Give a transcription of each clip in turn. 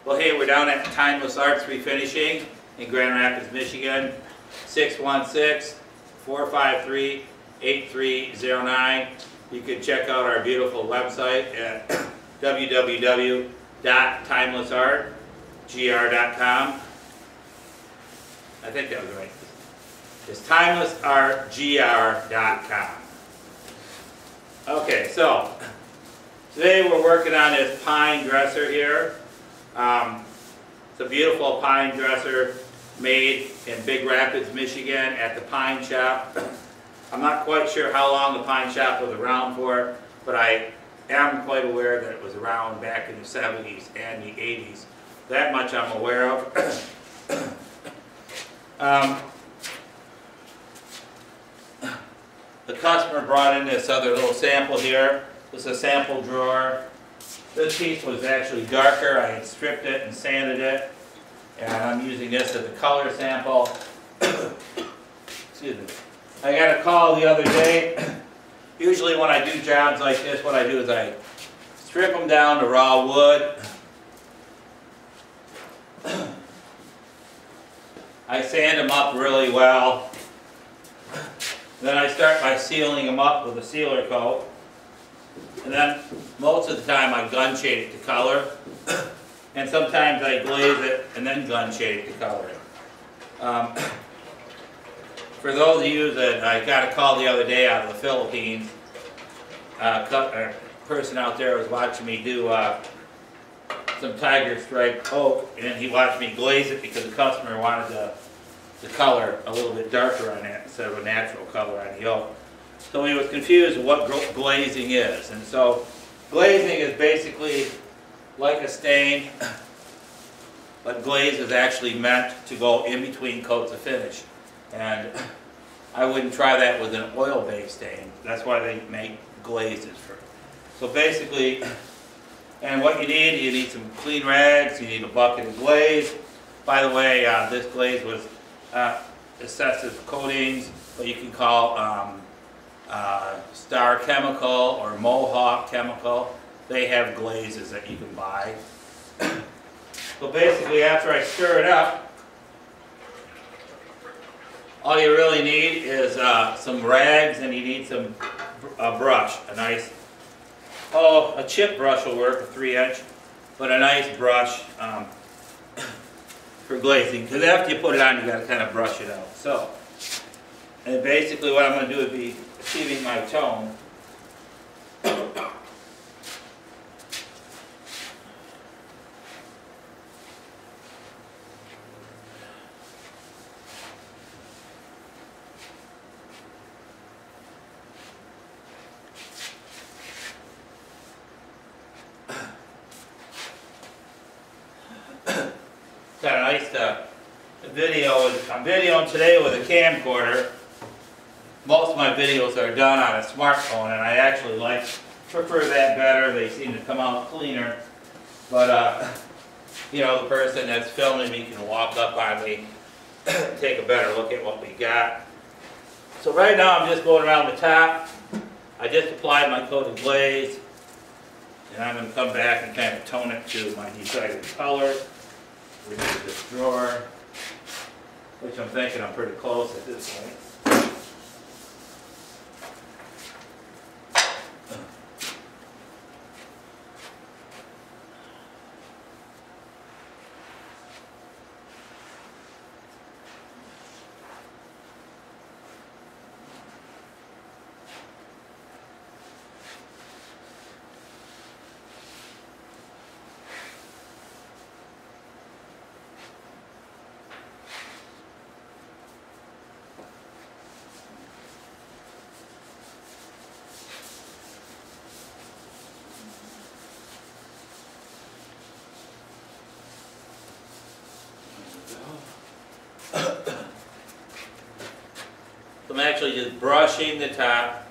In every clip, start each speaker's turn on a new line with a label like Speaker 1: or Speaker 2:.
Speaker 1: Well, hey, we're down at Timeless Arts Refinishing in Grand Rapids, Michigan. 616-453-8309. You can check out our beautiful website at www.timelessartgr.com. I think that was right. It's timelessartgr.com. Okay, so today we're working on this pine dresser here. It's a beautiful pine dresser made in Big Rapids, Michigan at the Pine Shop. I'm not quite sure how long the Pine Shop was around for, but I am quite aware that it was around back in the 70s and the 80s. That much I'm aware of. The customer brought in this other little sample here. This is a sample drawer. This piece was actually darker. I had stripped it and sanded it. And I'm using this as a color sample. Excuse me. I got a call the other day. Usually when I do jobs like this, what I do is I strip them down to raw wood. I sand them up really well. Then I start by sealing them up with a sealer coat. And then most of the time I gun shade it to color. And sometimes I glaze it and then gun shade it to color it. For those of you that I got a call the other day out of the Philippines, a person out there was watching me do some tiger stripe oak, and he watched me glaze it because the customer wanted the color a little bit darker on it instead of a natural color on the oak. So he was confused with what glazing is. And so glazing is basically like a stain, but glaze is actually meant to go in between coats of finish. And I wouldn't try that with an oil-based stain. That's why they make glazes. So basically, and what you need some clean rags, you need a bucket of glaze. By the way, this glaze was excessive coatings, what you can call Star Chemical or Mohawk Chemical. They have glazes that you can buy. So basically, after I stir it up, all you really need is some rags, and you need a brush, a nice, a chip brush will work, a 3-inch, but a nice brush for glazing, because after you put it on, you got to kind of brush it out. So, and basically what I'm going to do is be achieving my tone. Kind of nice I'm videoing today with a camcorder. Most of my videos are done on a smartphone, and I actually prefer that better. They seem to come out cleaner. But you know, the person that's filming me can walk up on me, take a better look at what we got. So right now I'm just going around the top. I just applied my coat of glaze, and I'm going to come back and kind of tone it to my desired color. Remove this drawer, which I'm thinking I'm pretty close at this point. I'm actually just brushing the top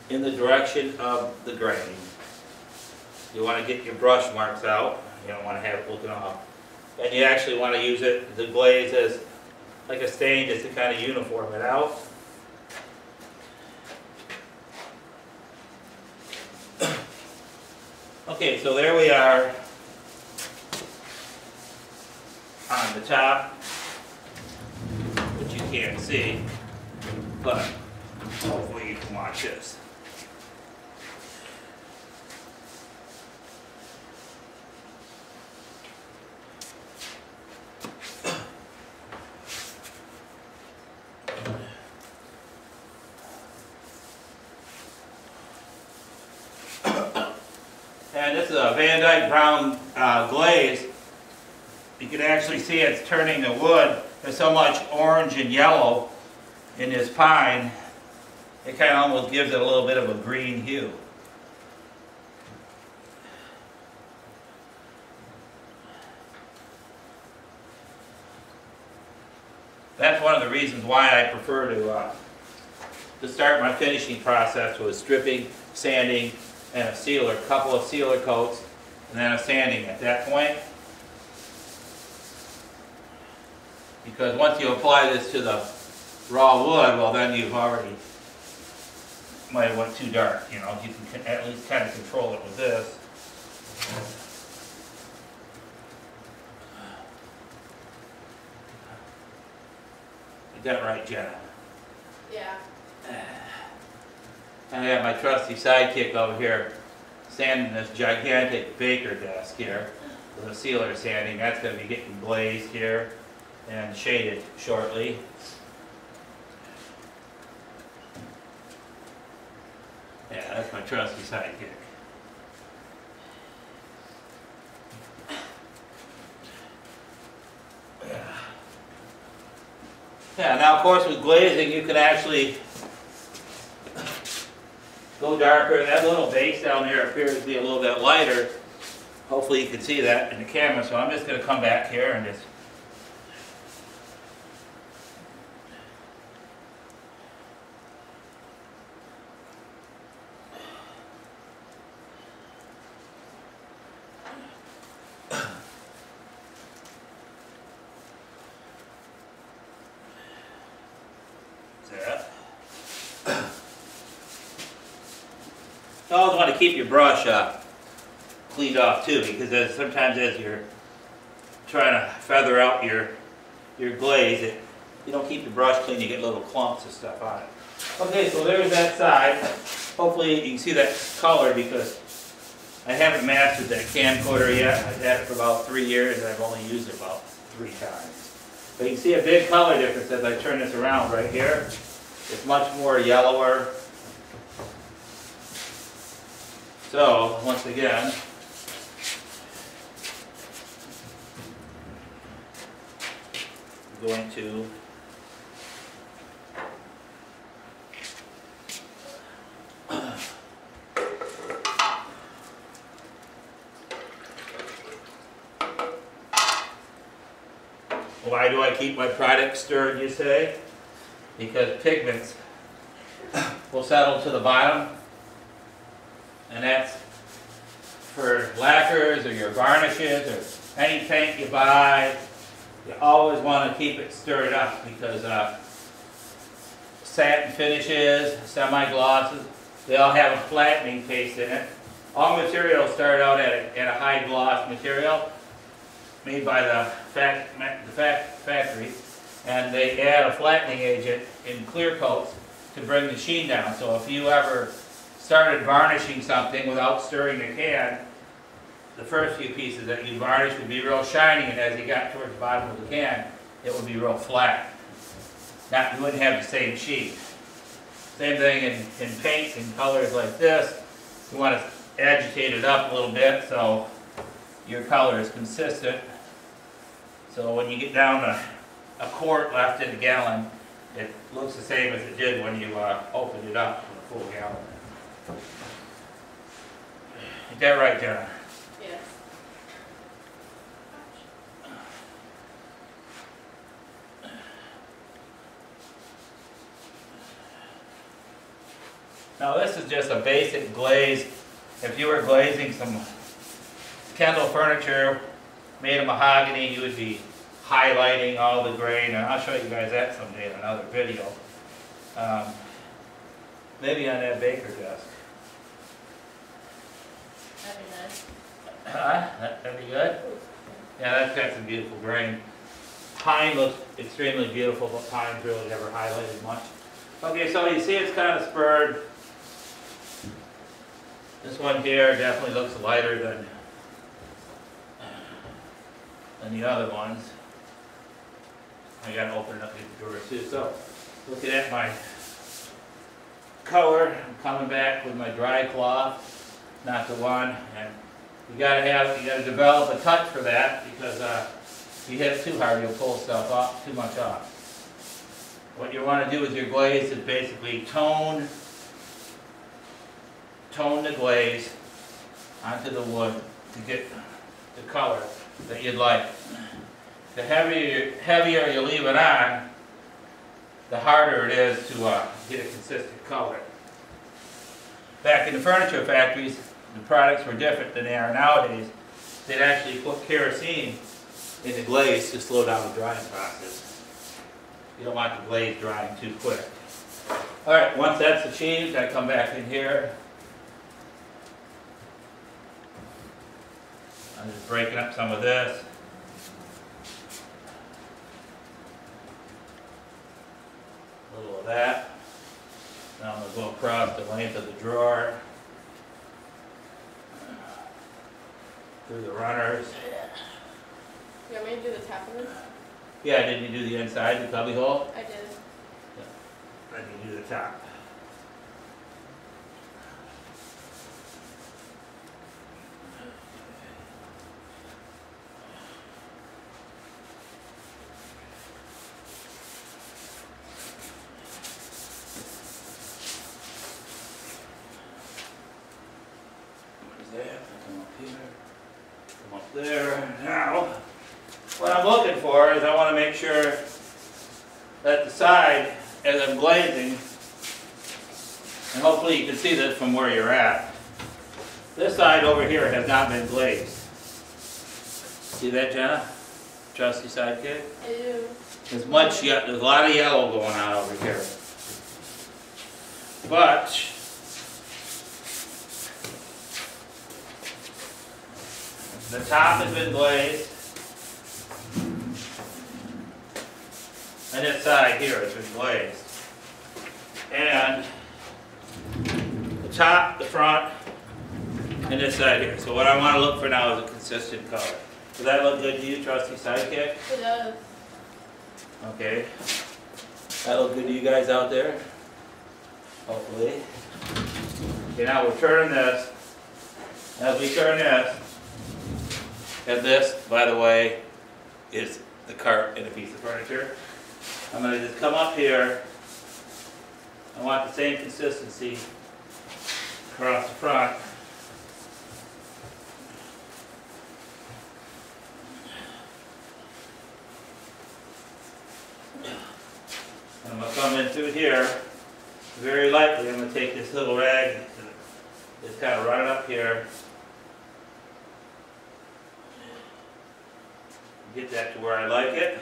Speaker 1: in the direction of the grain. You want to get your brush marks out. You don't want to have it looking off. And you actually want to use the glaze as like a stain just to kind of uniform it out. Okay, so there we are. on the top, which you can't see, but hopefully you can watch this. And this is a Van Dyke brown glaze. You can actually see it's turning the wood. There's so much orange and yellow in this pine, it kind of almost gives it a little bit of a green hue. That's one of the reasons why I prefer to start my finishing process with stripping, sanding, and a couple of sealer coats, and then a sanding at that point. Because once you apply this to the raw wood, well then you've already, might have went too dark, you know, you can at least kind of control it with this. Is that right, Jenna?
Speaker 2: Yeah.
Speaker 1: I have my trusty sidekick over here sanding this gigantic baker desk here with a sealer sanding. That's going to be getting glazed here and shaded shortly. Yeah, that's my trusty sidekick. Yeah, now of course with glazing you can actually go darker. That little base down there appears to be a little bit lighter. Hopefully you can see that in the camera, so I'm just going to come back here and just you always want to keep your brush cleaned off too, because sometimes as you're trying to feather out your glaze, you don't keep your brush clean, you get little clumps of stuff on it. Okay, so there's that side. Hopefully you can see that color, because I haven't mastered that camcorder yet. I've had it for about 3 years and I've only used it about 3 times. But you can see a big color difference as I turn this around right here. It's much more yellower. So, once again, I'm going to why do I keep my product stirred, you say? Because pigments will settle to the bottom. And that's for lacquers or your varnishes or any paint you buy. You always want to keep it stirred up, because satin finishes, semi-glosses, they all have a flattening paste in it. All materials start out at a high gloss material made by the factory, and they add a flattening agent in clear coats to bring the sheen down. So if you ever started varnishing something without stirring the can, the first few pieces that you varnish would be real shiny, and as you got towards the bottom of the can, it would be real flat. You wouldn't have the same sheen. Same thing in paints and colors like this. You want to agitate it up a little bit so your color is consistent. So when you get down to a quart left in a gallon, it looks the same as it did when you opened it up in a full gallon. Is that right, Jenna?
Speaker 2: Yes.
Speaker 1: Now this is just a basic glaze. If you were glazing some Kendall furniture made of mahogany, you would be highlighting all the grain, and I'll show you guys that someday in another video. Maybe on that baker desk.
Speaker 2: That'd be nice.
Speaker 1: That'd be good? Yeah, that's got some beautiful grain. Pine looks extremely beautiful, but pine's really never highlighted much. Okay, so you see it's kind of spurred. This one here definitely looks lighter than the other ones. I gotta open up these drawers too. So, looking at my color, I'm coming back with my dry cloth, not the one, and you gotta develop a touch for that, because if you hit it too hard, you'll pull stuff off, too much off. What you want to do with your glaze is basically tone the glaze onto the wood to get the color that you'd like. The heavier you leave it on, the harder it is to get a consistent color. Back in the furniture factories, the products were different than they are nowadays. They'd actually put kerosene in the glaze to slow down the drying process. You don't want the glaze drying too quick. Alright, once that's achieved, I come back in here. I'm just breaking up some of this. A little of that. Now I'm going to go across the length of the drawer. Through the runners.
Speaker 2: You want me to do the top of this?
Speaker 1: Yeah, didn't you do the inside, the cubby hole?
Speaker 2: I did.
Speaker 1: Yeah. I can do the top. Come up here, come up there. Now, what I'm looking for is I want to make sure that the side, as I'm glazing, and hopefully you can see this from where you're at, this side over here has not been glazed. See that, Jenna? Trusty sidekick?
Speaker 2: I do.
Speaker 1: There's a lot of yellow going on over here. But the top has been glazed, and this side here has been glazed. And the top, the front, and this side here. So what I want to look for now is a consistent color. Does that look good to you, trusty sidekick?
Speaker 2: It does.
Speaker 1: Okay. That look good to you guys out there? Hopefully. Okay, now we're turning this. As we turn this, and this, by the way, is the cart in a piece of furniture. I'm going to just come up here. I want the same consistency across the front. And I'm going to come in through here. Very lightly, I'm going to take this little rag, just kind of run it up here. Get that to where I like it.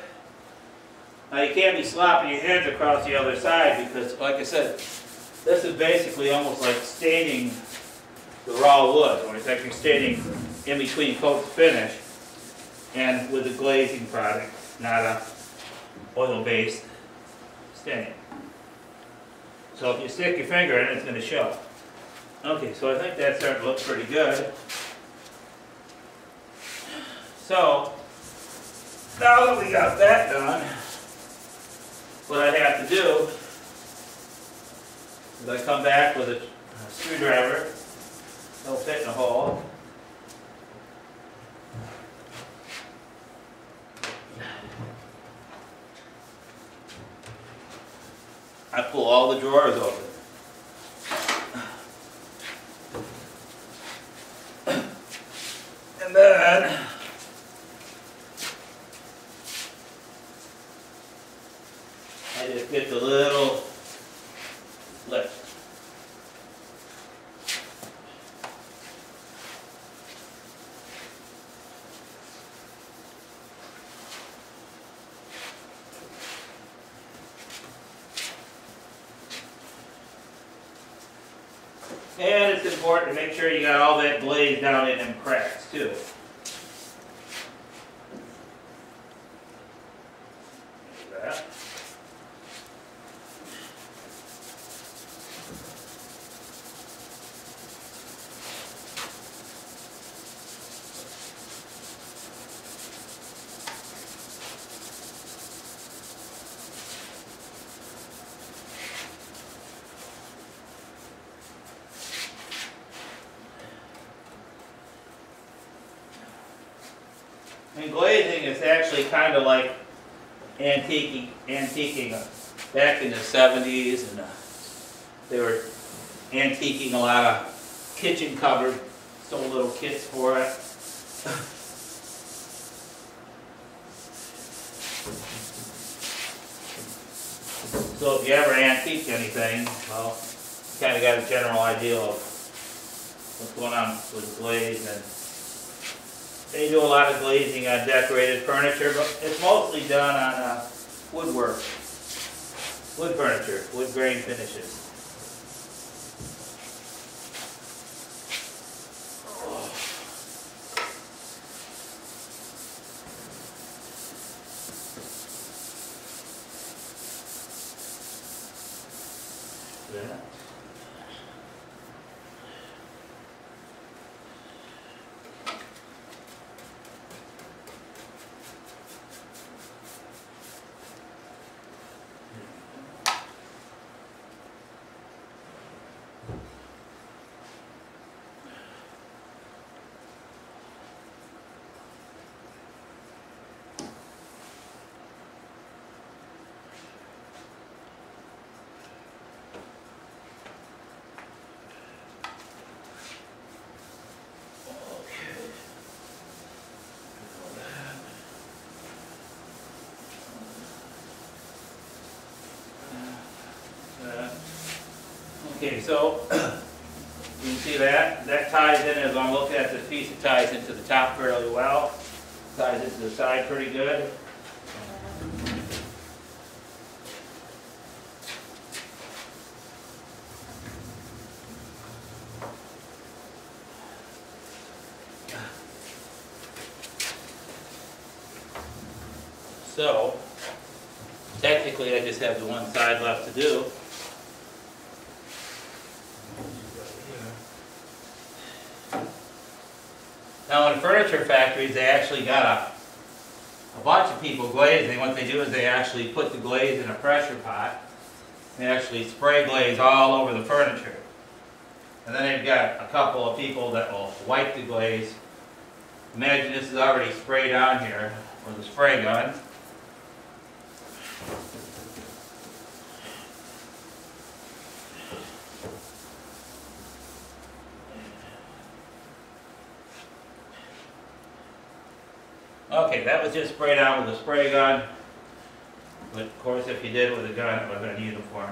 Speaker 1: Now you can't be slopping your hands across the other side because, like I said, this is basically almost like staining the raw wood, or it's like you're staining in between coat to finish, and with a glazing product, not a oil-based stain. So if you stick your finger in it, it's going to show. Okay, so I think that's starting to look pretty good. So, now that we got that done, what I have to do is I come back with a screwdriver. It'll fit in a hole. I pull all the drawers open. And then I just get the little lip. And it's important to make sure you got all that glaze down in them cracks too. And glazing is actually kind of like antiquing. Back in the 70s, and they were antiquing a lot of kitchen cupboards, sold little kits for it. So if you ever antique anything, well, you kind of got a general idea of what's going on with glaze. And they do a lot of glazing on decorated furniture, but it's mostly done on woodwork, wood furniture, wood grain finishes. Yeah. Okay, so you can see that ties in, as I'm looking at this piece, it ties into the top fairly well, ties into the side pretty good. So, technically I just have the one side left to do. Now in furniture factories, they actually got a bunch of people glazing. What they do is they actually put the glaze in a pressure pot. They actually spray glaze all over the furniture. And then they've got a couple of people that will wipe the glaze. Imagine this is already sprayed on here with a spray gun. Okay, that was just sprayed on with a spray gun. But of course, if you did it with a gun, it would have been uniform,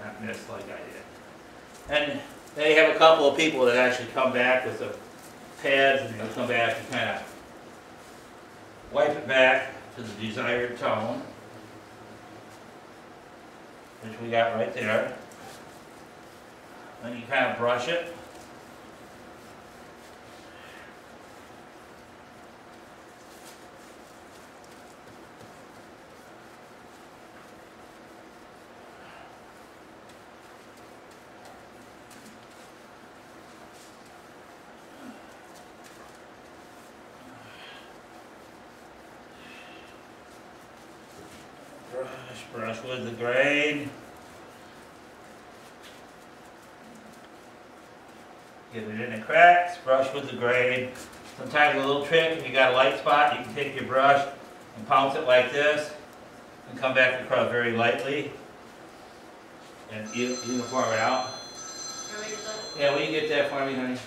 Speaker 1: not missed like I did. And they have a couple of people that actually come back with some pads, and they'll come back and kind of wipe it back to the desired tone, which we got right there. Then you kind of brush it. Brush with the grain. Get it in the cracks, brush with the grain. Sometimes a little trick, if you got a light spot, you can take your brush and pounce it like this and come back across very lightly and uniform it out. Yeah, will you get that for me, honey?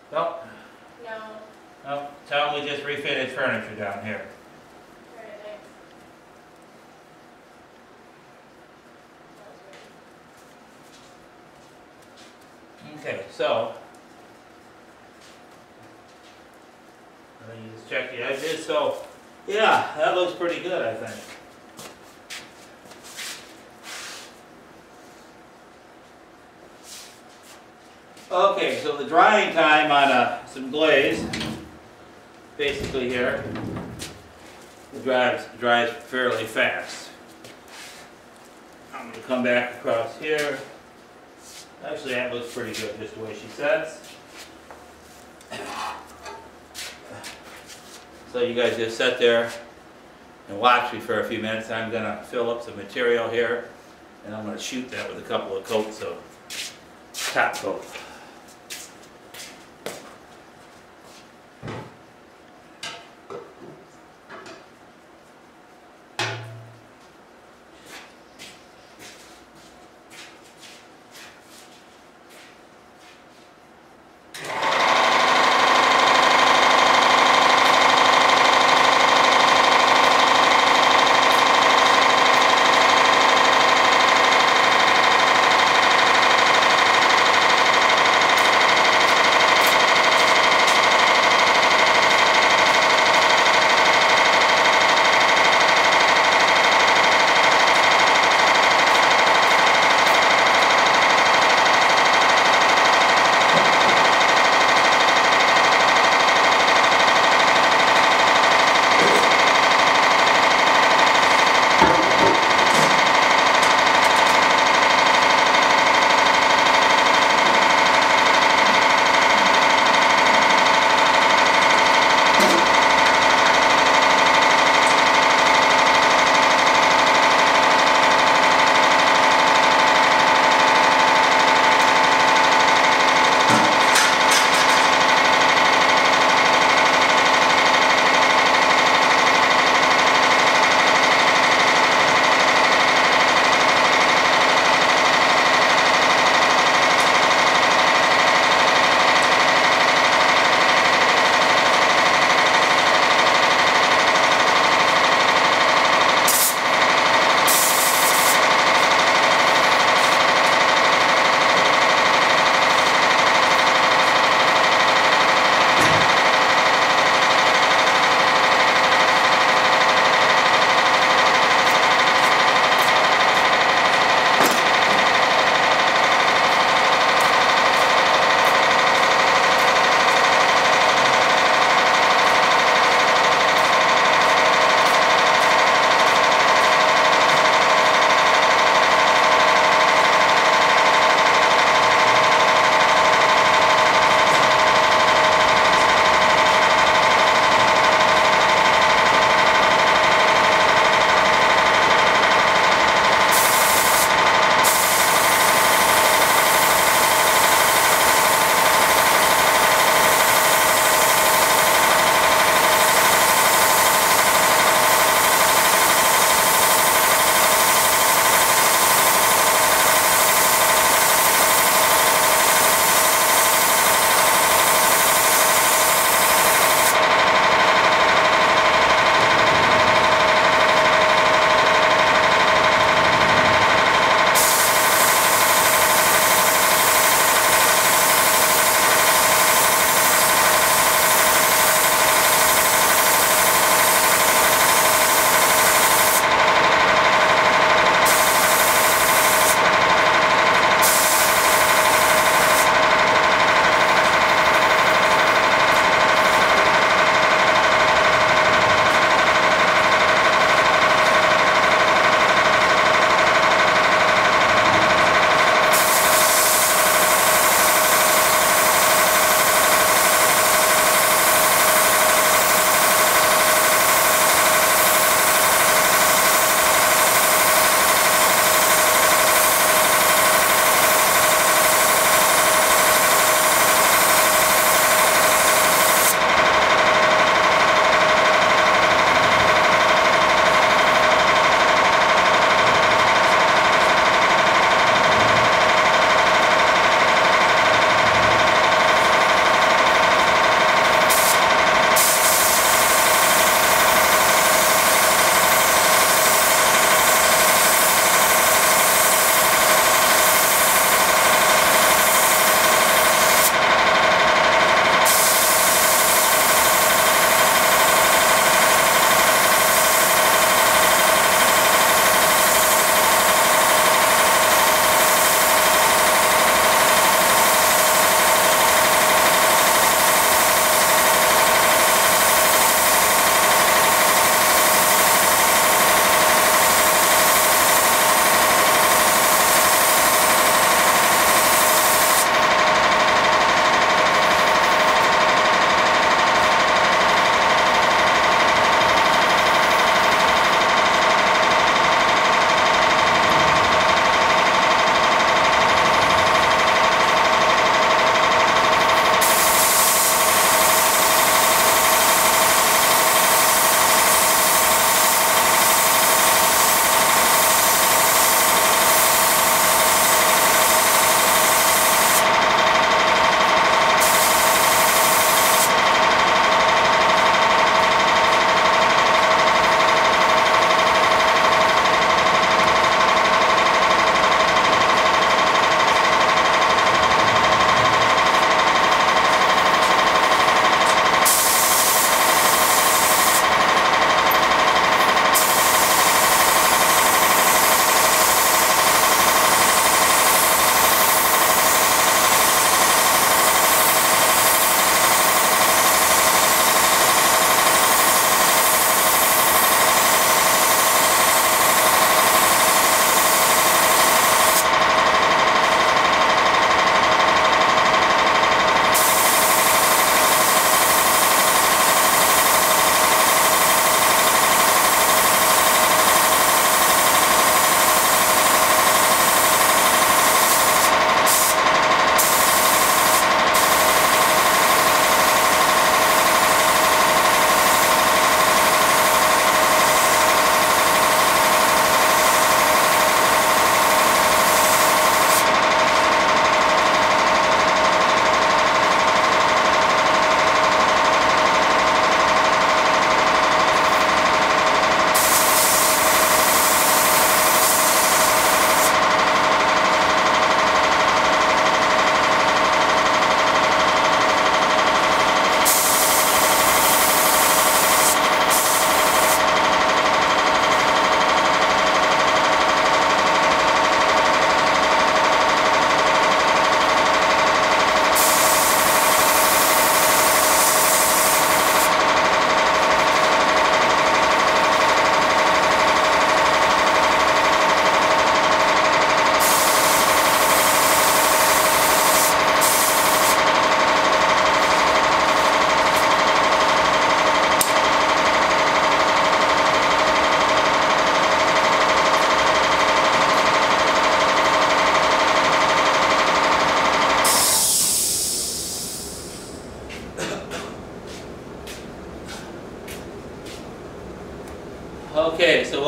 Speaker 1: Nope.
Speaker 2: No.
Speaker 1: Nope. Tell them we just refinished furniture down here.
Speaker 2: Alright, thanks.
Speaker 1: Okay, so then you just check the edges. So yeah, that looks pretty good, I think. Okay, so the drying time on some glaze, basically here, it dries fairly fast. I'm going to come back across here. Actually, that looks pretty good just the way she says. So you guys just sit there and watch me for a few minutes. I'm gonna fill up some material here, and I'm gonna shoot that with a couple of coats of top coat.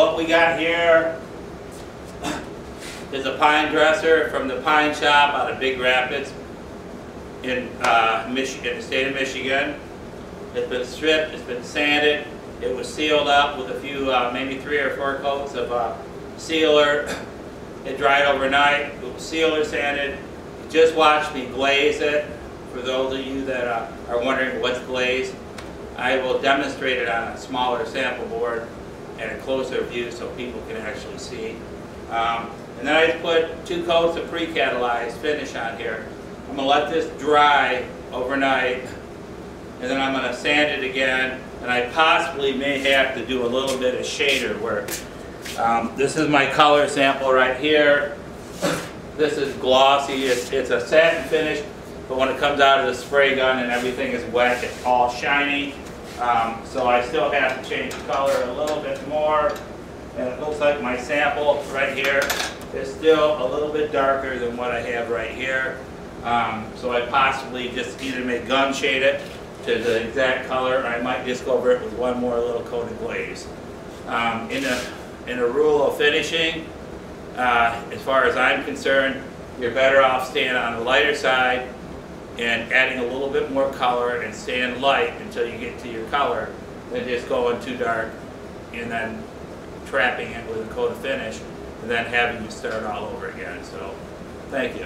Speaker 1: what we got here is a pine dresser from the pine shop out of Big Rapids in Michigan, the state of Michigan. It's been stripped, it's been sanded, it was sealed up with a few, maybe 3 or 4 coats of sealer. It dried overnight, it was sealer sanded. Just watch me glaze it. For those of you that are wondering what's glaze, I will demonstrate it on a smaller sample board and a closer view so people can actually see. And then I put 2 coats of pre-catalyzed finish on here. I'm going to let this dry overnight, and then I'm going to sand it again, and I possibly may have to do a little bit of shader work. This is my color sample right here. This is glossy, it's a satin finish, but when it comes out of the spray gun and everything is wet, it's all shiny. So I still have to change the color a little bit more. And it looks like my sample right here is still a little bit darker than what I have right here. So I possibly just either may gun shade it to the exact color, or I might just go over it with one more little coat of glaze. In a rule of finishing, as far as I'm concerned, you're better off staying on the lighter side and adding a little bit more color and staying light until you get to your color than just going too dark and then trapping it with a coat of finish and then having you start all over again. So, thank you.